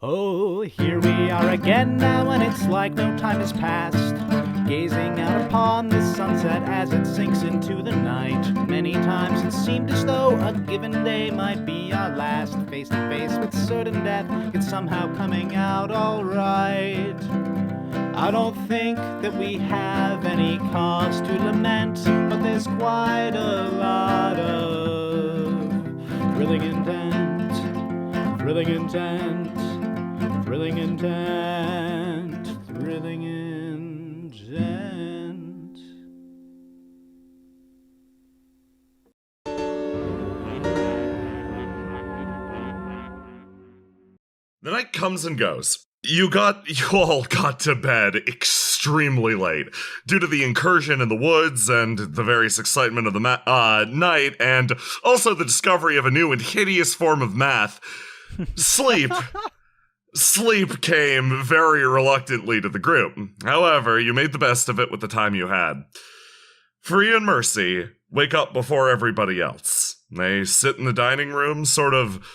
Oh, here we are again now, and it's like no time has passed. Gazing out upon the sunset as it sinks into the night. Many times it seemed as though a given day might be our last. Face to face with certain death, it's somehow coming out alright. I don't think that we have any cause to lament, but there's quite a lot of thrilling intent, thrilling intent, thrilling intent, thrilling intent. The night comes and goes. You all got to bed extremely late due to the incursion in the woods and the various excitement of the night, and also the discovery of a new and hideous form of math. Sleep came very reluctantly to the group. However, you made the best of it with the time you had. Free and Mercy wake up before everybody else. They sit in the dining room, sort of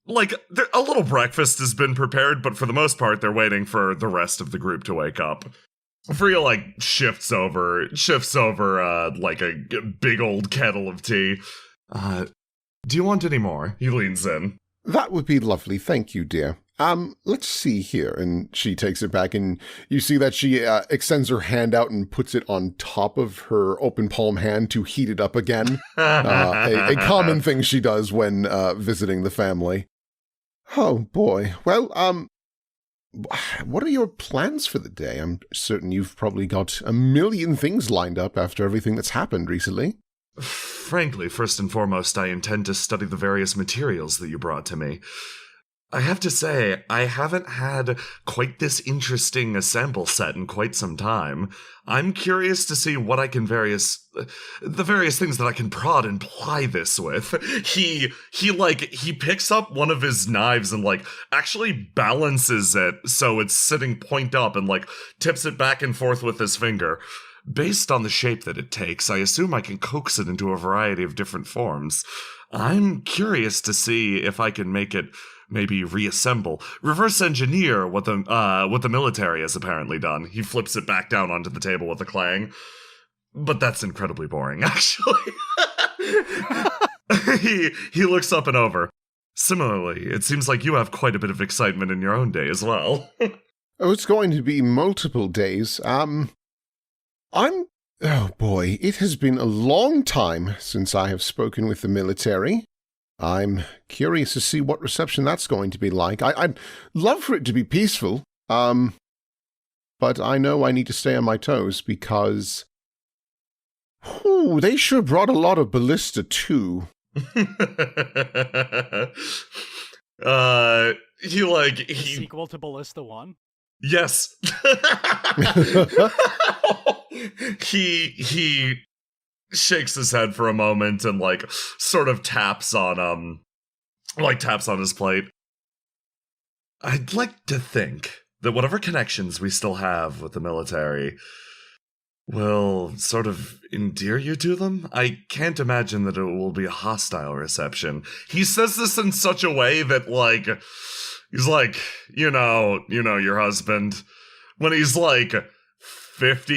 like, a little breakfast has been prepared, but for the most part, they're waiting for the rest of the group to wake up. Freya, shifts over, like a big old kettle of tea. Do you want any more? He leans in. That would be lovely, thank you, dear. Let's see here. And she takes it back, and you see that she extends her hand out and puts it on top of her open palm hand to heat it up again. A common thing she does when visiting the family. Oh, boy. Well, what are your plans for the day? I'm certain you've probably got a million things lined up after everything that's happened recently. Frankly, first and foremost, I intend to study the various materials that you brought to me. I have to say, I haven't had quite this interesting a sample set in quite some time. I'm curious to see what I can the various things that I can prod and ply this with. He picks up one of his knives and, actually balances it so it's sitting point up and, tips it back and forth with his finger. Based on the shape that it takes, I assume I can coax it into a variety of different forms. I'm curious to see if I can make it maybe reassemble, reverse engineer what the military has apparently done. He flips it back down onto the table with a clang. But that's incredibly boring, actually. He looks up and over. Similarly, it seems like you have quite a bit of excitement in your own day as well. Oh, it's going to be multiple days. Oh boy, it has been a long time since I have spoken with the military. I'm curious to see what reception that's going to be like. I'd love for it to be peaceful, but I know I need to stay on my toes because, they sure brought a lot of ballista too. Sequel to Ballista 1? Yes. He shakes his head for a moment and sort of taps on his plate. I'd like to think that whatever connections we still have with the military will sort of endear you to them. I can't imagine that it will be a hostile reception. He says this in such a way that he's you know your husband, when he's 50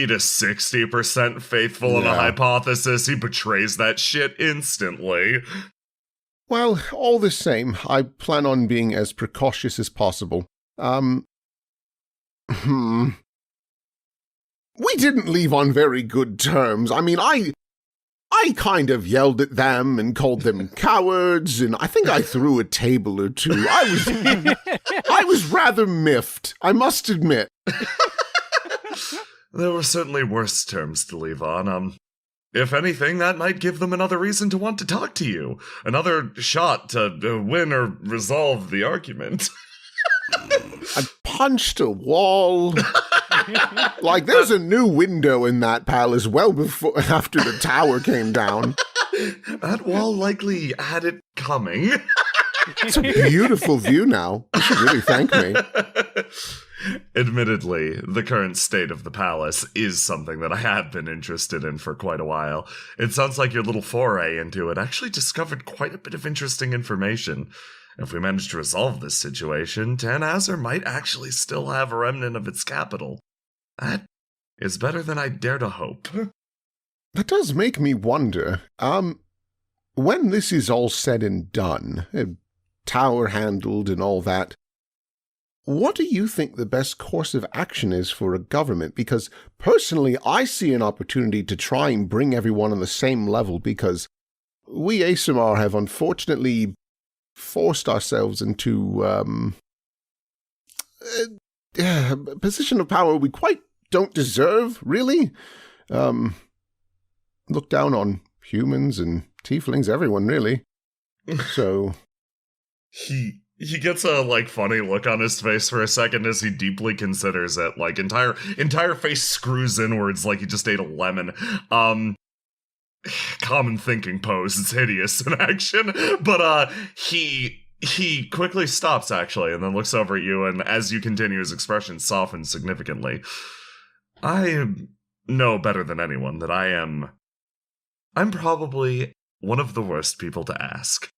to 60% faithful in a hypothesis, he betrays that shit instantly. Well, all the same, I plan on being as precautious as possible. We didn't leave on very good terms. I mean, I kind of yelled at them and called them cowards, and I think I threw a table or two. I was rather miffed, I must admit. There were certainly worse terms to leave on. If anything, that might give them another reason to want to talk to you. Another shot to win or resolve the argument. I punched a wall. There's a new window in that palace after the tower came down. That wall likely had it coming. It's a beautiful view now. You should really thank me. Admittedly, the current state of the palace is something that I have been interested in for quite a while. It sounds like your little foray into it actually discovered quite a bit of interesting information. If we manage to resolve this situation, Tanazar might actually still have a remnant of its capital. That is better than I dare to hope. That does make me wonder, when this is all said and done, tower handled and all that, what do you think the best course of action is for a government? Because personally, I see an opportunity to try and bring everyone on the same level, because we ASMR have unfortunately forced ourselves into a position of power we quite don't deserve, really. Look down on humans and tieflings, everyone, really. So... He gets a, funny look on his face for a second as he deeply considers it. Entire face screws inwards like he just ate a lemon. Common thinking pose. It's hideous in action. But, he quickly stops, actually, and then looks over at you, and as you continue, his expression softens significantly. I know better than anyone that I'm probably one of the worst people to ask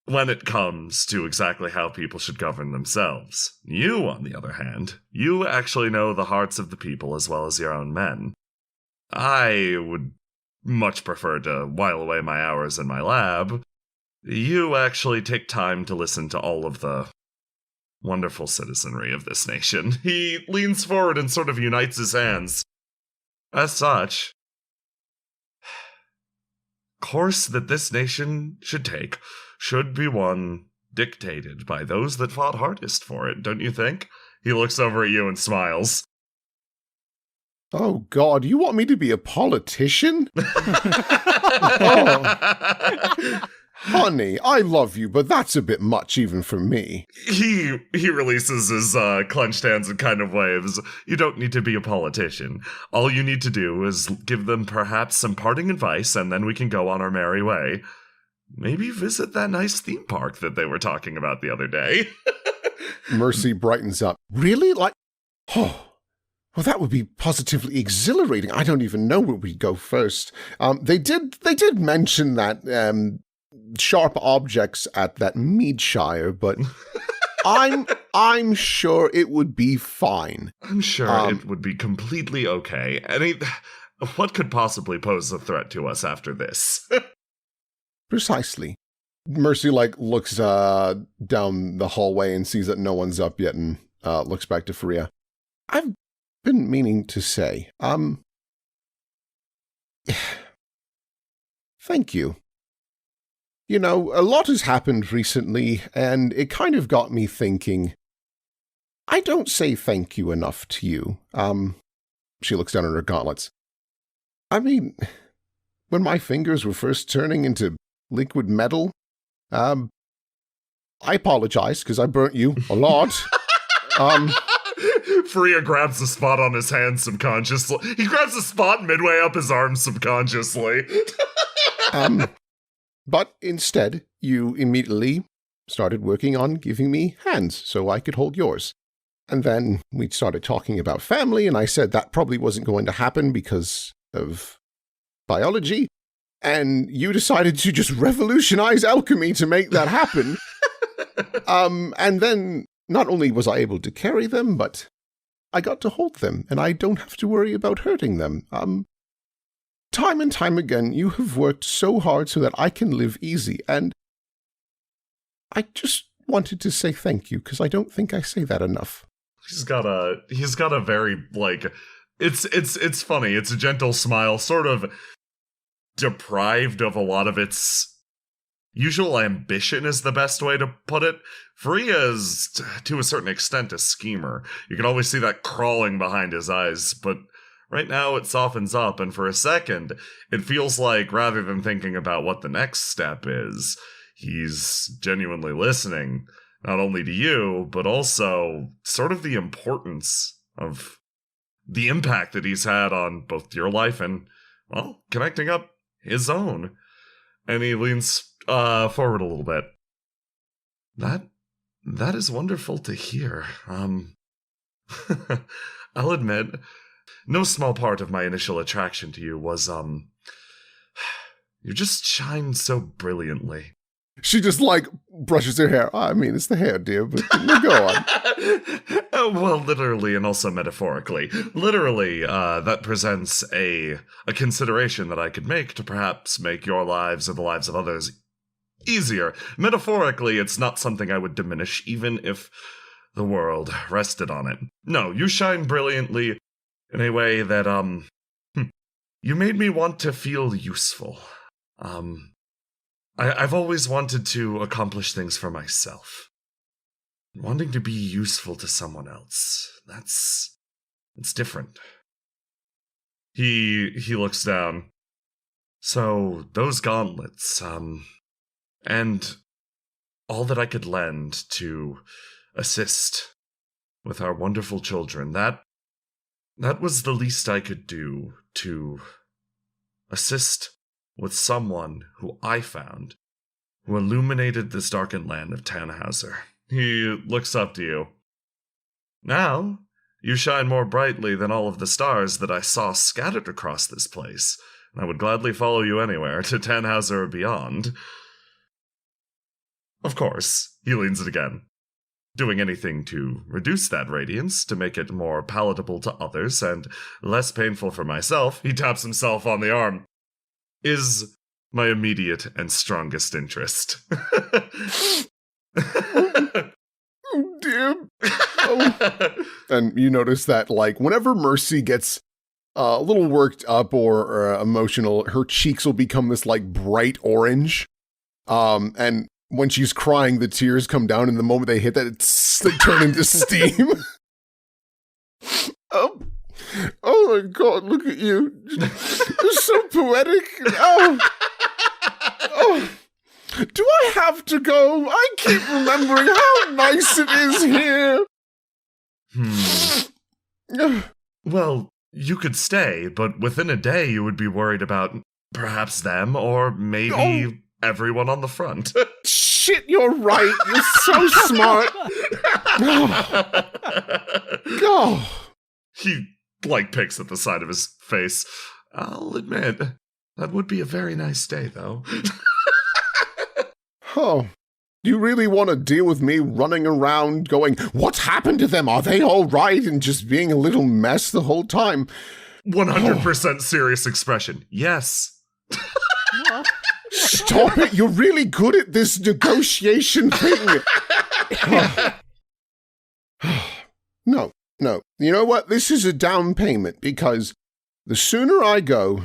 when it comes to exactly how people should govern themselves. You, on the other hand, you actually know the hearts of the people as well as your own men. I would much prefer to while away my hours in my lab. You actually take time to listen to all of the wonderful citizenry of this nation. He leans forward and sort of unites his hands. As such, course that this nation should take should be one dictated by those that fought hardest for it, don't you think? He looks over at you and smiles. Oh, God, you want me to be a politician? Oh, honey, I love you, but that's a bit much even for me. He releases his clenched hands and kind of waves. You don't need to be a politician. All you need to do is give them perhaps some parting advice, and then we can go on our merry way. Maybe visit that nice theme park that they were talking about the other day. Mercy brightens up. Really? Oh, well, that would be positively exhilarating. I don't even know where we'd go first. They did mention that sharp objects at that Meadshire, but I'm sure it would be fine. I'm sure it would be completely okay. What could possibly pose a threat to us after this? Precisely. Mercy, looks down the hallway and sees that no one's up yet and looks back to Freya. I've been meaning to say, thank you. You know, a lot has happened recently, and it kind of got me thinking, I don't say thank you enough to you. She looks down at her gauntlets. I mean, when my fingers were first turning into liquid metal, I apologize because I burnt you a lot. Freya grabs the spot on his hand subconsciously. He grabs the spot midway up his arm subconsciously. But instead, you immediately started working on giving me hands so I could hold yours. And then we started talking about family, and I said that probably wasn't going to happen because of biology. And you decided to just revolutionize alchemy to make that happen. And then not only was I able to carry them, but I got to hold them, and I don't have to worry about hurting them. Time and time again, you have worked so hard so that I can live easy, and I just wanted to say thank you, because I don't think I say that enough. He's got a very, it's funny, it's a gentle smile, sort of deprived of a lot of its usual ambition is the best way to put it. Freya is, to a certain extent, a schemer. You can always see that crawling behind his eyes, but right now it softens up, and for a second, it feels like rather than thinking about what the next step is, he's genuinely listening, not only to you, but also sort of the importance of the impact that he's had on both your life and, well, connecting up his own. And he leans forward a little bit. That is wonderful to hear. I'll admit, no small part of my initial attraction to you was, you just shine so brilliantly. She just like brushes her hair. I mean, it's the hair, dear, but go on. Well, literally and also metaphorically. Literally, that presents a consideration that I could make to perhaps make your lives or the lives of others easier. Metaphorically, it's not something I would diminish, even if the world rested on it. No, you shine brilliantly in a way that, you made me want to feel useful. I've always wanted to accomplish things for myself. Wanting to be useful to someone else. It's different. He looks down. So, those gauntlets, and all that I could lend to assist with our wonderful children, that was the least I could do to assist with someone who I found, who illuminated this darkened land of Tannhauser. He looks up to you. Now, you shine more brightly than all of the stars that I saw scattered across this place, and I would gladly follow you anywhere, to Tannhauser or beyond. Of course, he leans it again, doing anything to reduce that radiance, to make it more palatable to others and less painful for myself. He taps himself on the arm. Is my immediate and strongest interest. Oh, dear. Oh. And you notice that, like, whenever Mercy gets a little worked up or emotional, her cheeks will become this, like, bright orange. And when she's crying, the tears come down, and the moment they hit that, they turn into steam. Oh my God, look at you. You're so poetic. Oh. Do I have to go? I keep remembering how nice it is here. Well, you could stay, but within a day you would be worried about perhaps them or maybe everyone on the front. Shit, you're right. You're so smart. God. He, picks at the side of his face. I'll admit, that would be a very nice day, though. Oh, do you really want to deal with me running around going, what's happened to them? Are they all right? And just being a little mess the whole time? 100% serious expression. Yes. Stop it. You're really good at this negotiation thing. No. You know what? This is a down payment because the sooner I go,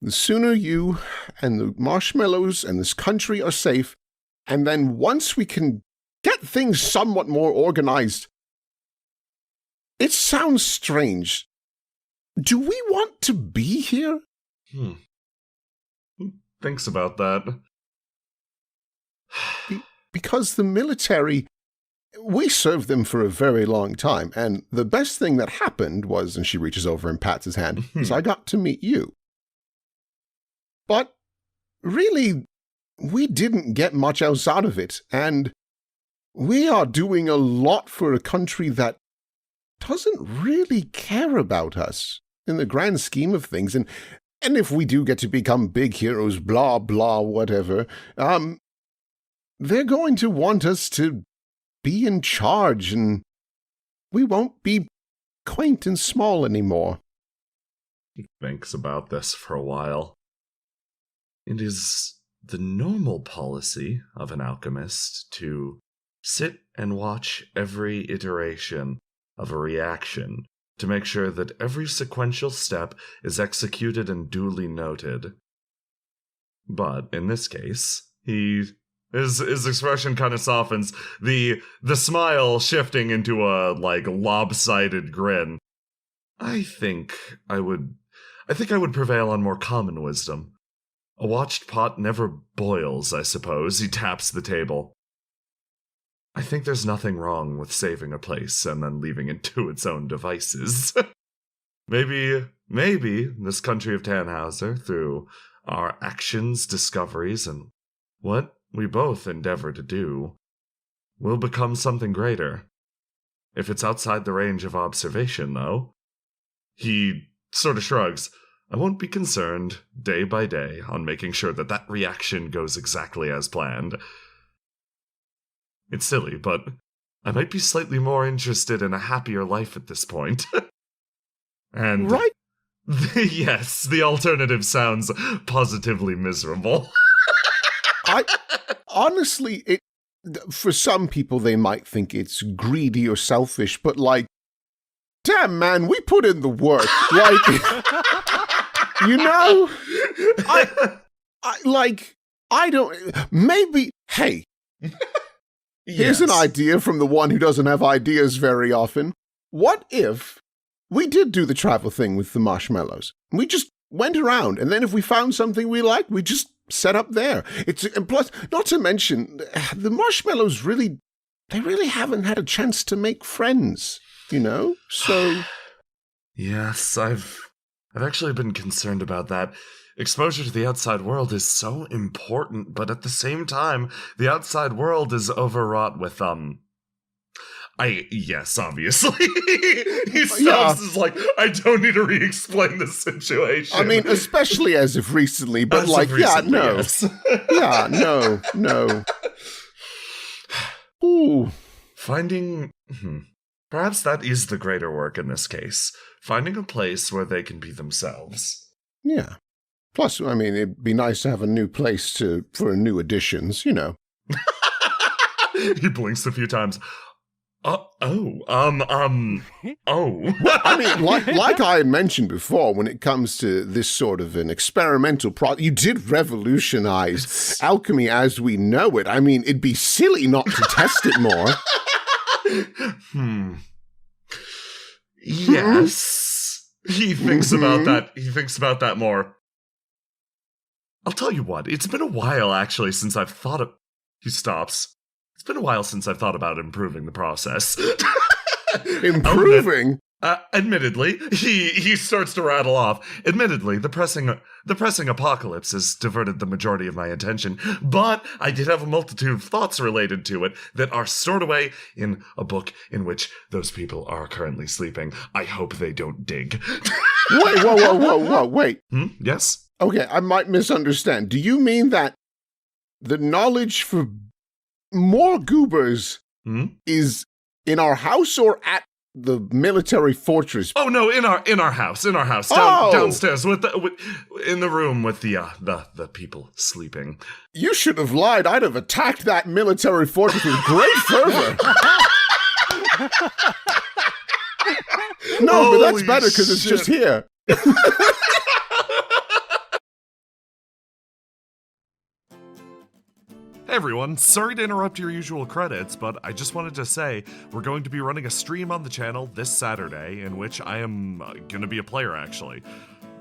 the sooner you and the marshmallows and this country are safe. And then once we can get things somewhat more organized, it sounds strange. Do we want to be here? Thinks about that. Because the military, we served them for a very long time. And the best thing that happened was, and she reaches over and pats his hand, is I got to meet you. But really, we didn't get much else out of it, and we are doing a lot for a country that doesn't really care about us in the grand scheme of things. And if we do get to become big heroes, blah, blah, whatever, they're going to want us to be in charge, and we won't be quaint and small anymore. He thinks about this for a while. It is the normal policy of an alchemist to sit and watch every iteration of a reaction to make sure that every sequential step is executed and duly noted. But in this case, his expression kind of softens, the smile shifting into a lopsided grin. I think I would prevail on more common wisdom. A watched pot never boils, I suppose. He taps the table. I think there's nothing wrong with saving a place and then leaving it to its own devices. Maybe this country of Tannhauser, through our actions, discoveries, and what we both endeavor to do, will become something greater. If it's outside the range of observation, though. He sort of shrugs. I won't be concerned, day by day, on making sure that that reaction goes exactly as planned. It's silly, but I might be slightly more interested in a happier life at this point. And Right? yes, the alternative sounds positively miserable. I honestly, it for some people they might think it's greedy or selfish, but like, damn man, we put in the work. Like, you know, I don't. Maybe, hey, here's an Yes. idea from the one who doesn't have ideas very often. What if we did do the travel thing with the marshmallows? We just went around, and then if we found something we liked, we just set up there. And plus, not to mention, the marshmallows really haven't had a chance to make friends, you know? So Yes, I've actually been concerned about that. Exposure to the outside world is so important, but at the same time, the outside world is overwrought with yes, obviously. He stops is like, I don't need to re-explain this situation. I mean, especially as of recently, but As like, of recently, yeah, no. yes. Yeah, no. Ooh. Finding perhaps that is the greater work in this case. Finding a place where they can be themselves. Yeah. Plus, I mean, it'd be nice to have a new place for new additions, you know. He blinks a few times. Oh. I mean, like I had mentioned before, when it comes to this sort of an experimental product, you did revolutionize alchemy as we know it. I mean, it'd be silly not to test it more. Yes. He thinks about that. He thinks about that more. I'll tell you what, it's been a while actually since I've thought of... He stops. It's been a while since I've thought about improving the process. Improving? Admittedly, he starts to rattle off. Admittedly, the pressing apocalypse has diverted the majority of my attention, but I did have a multitude of thoughts related to it that are stored away in a book in which those people are currently sleeping. I hope they don't dig. Wait, whoa, wait. Yes? Okay, I might misunderstand. Do you mean that the knowledge for more goobers is in our house or at the military fortress? Oh no, in our house, downstairs in the room with the people sleeping. You should have lied. I'd have attacked that military fortress with great fervor. No, but that's better because it's just here. Hey everyone, sorry to interrupt your usual credits, but I just wanted to say we're going to be running a stream on the channel this Saturday in which I am going to be a player actually.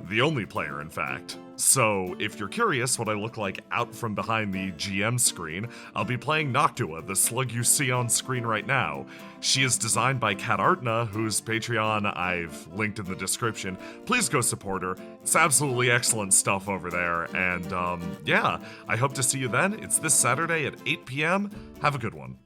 The only player, in fact. So, if you're curious what I look like out from behind the GM screen, I'll be playing Noctua, the slug you see on screen right now. She is designed by Kat Artna, whose Patreon I've linked in the description. Please go support her. It's absolutely excellent stuff over there. And, yeah, I hope to see you then. It's this Saturday at 8 p.m. Have a good one.